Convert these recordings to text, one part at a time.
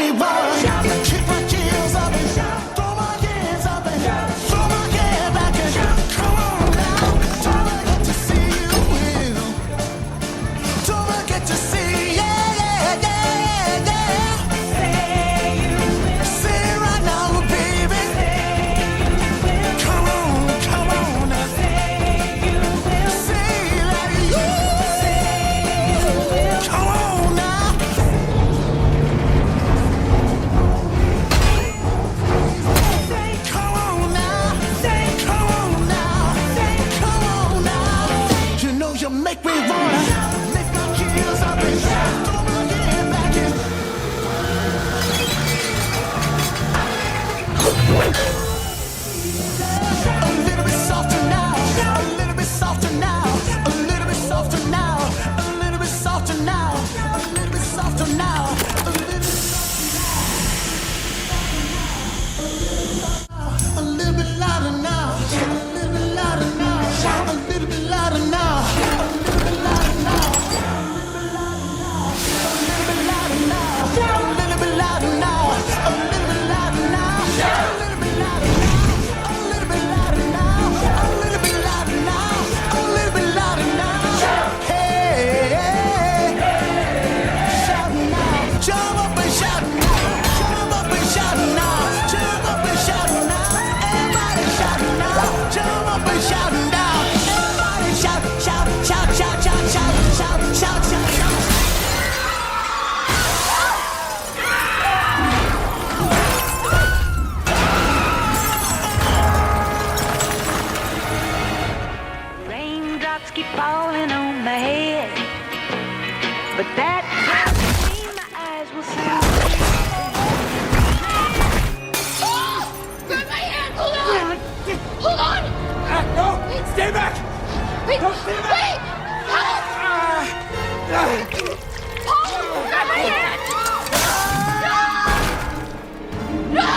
me wanna kick my heels up and throw my hands up and throw my head back and come on now. Don't I get to see you, Will? Don't I get to see, yeah, yeah, yeah, yeah. Say you will. Say it right now, baby. Say you will. Come on, come on now. Say you will. Say that you. Say you will. Come on now. Come on now. Come on now. Come on now. You know you make me wanna lift my heels up and throw my head back in. A little bit softer now. A little bit softer now. A little bit softer now. A little bit softer now. A little bit softer now. A little bit a little bit louder now. A little bit louder now. A little bit louder now. A little bit louder now. A little bit louder now. A little bit louder now. A little bit louder now. A little bit louder now. A little bit louder now. A little bit louder now. A little bit louder now. Hey, shout now. Jump up and shout now. Jump up and shout now. Jump up and shout now. Everybody shout now. Jump up and shout now. Everybody shout, shout, shout, shout, shout, shout, shout, shout, shout, shout. Raindrops keep falling on my head, but that doesn't mean my eyes will see. Grab my hand! Hold on! Hold on! No! Stay back! Wait! No, stay back! Wait! Help! Paul! Grab my hand! No! No!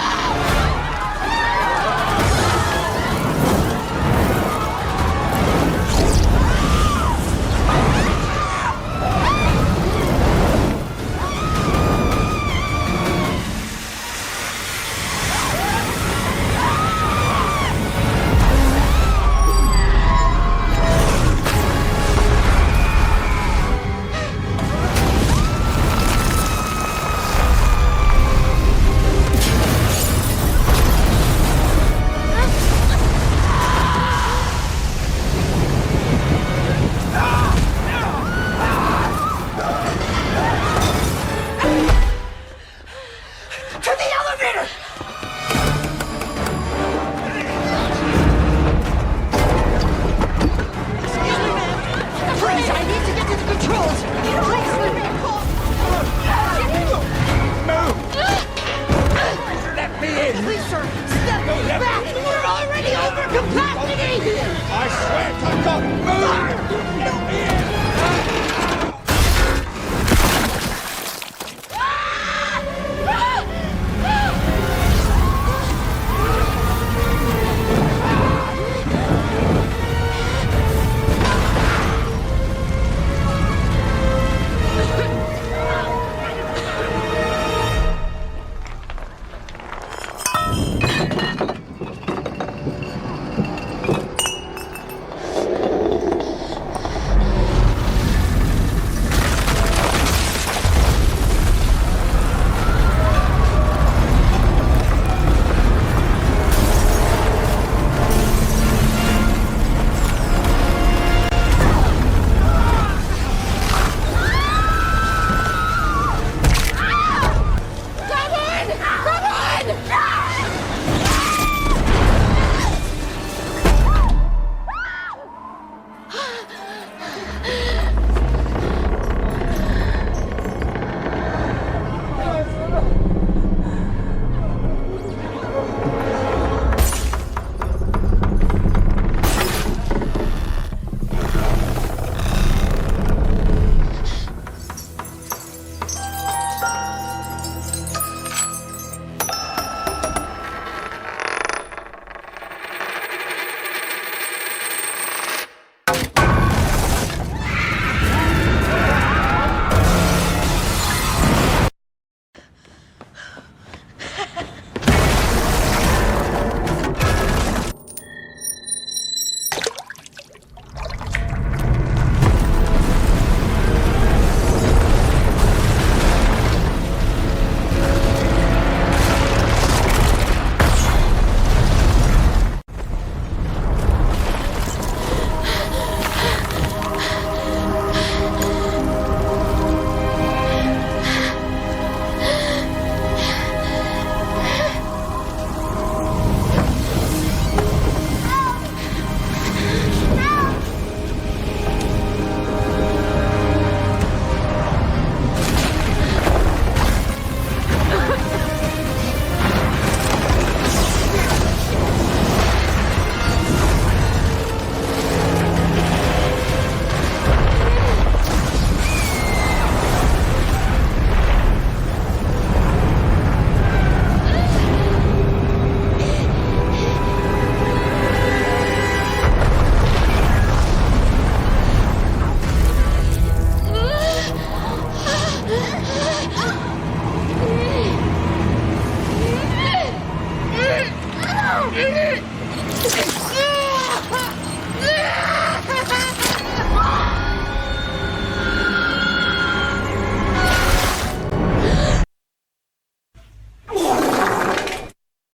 No!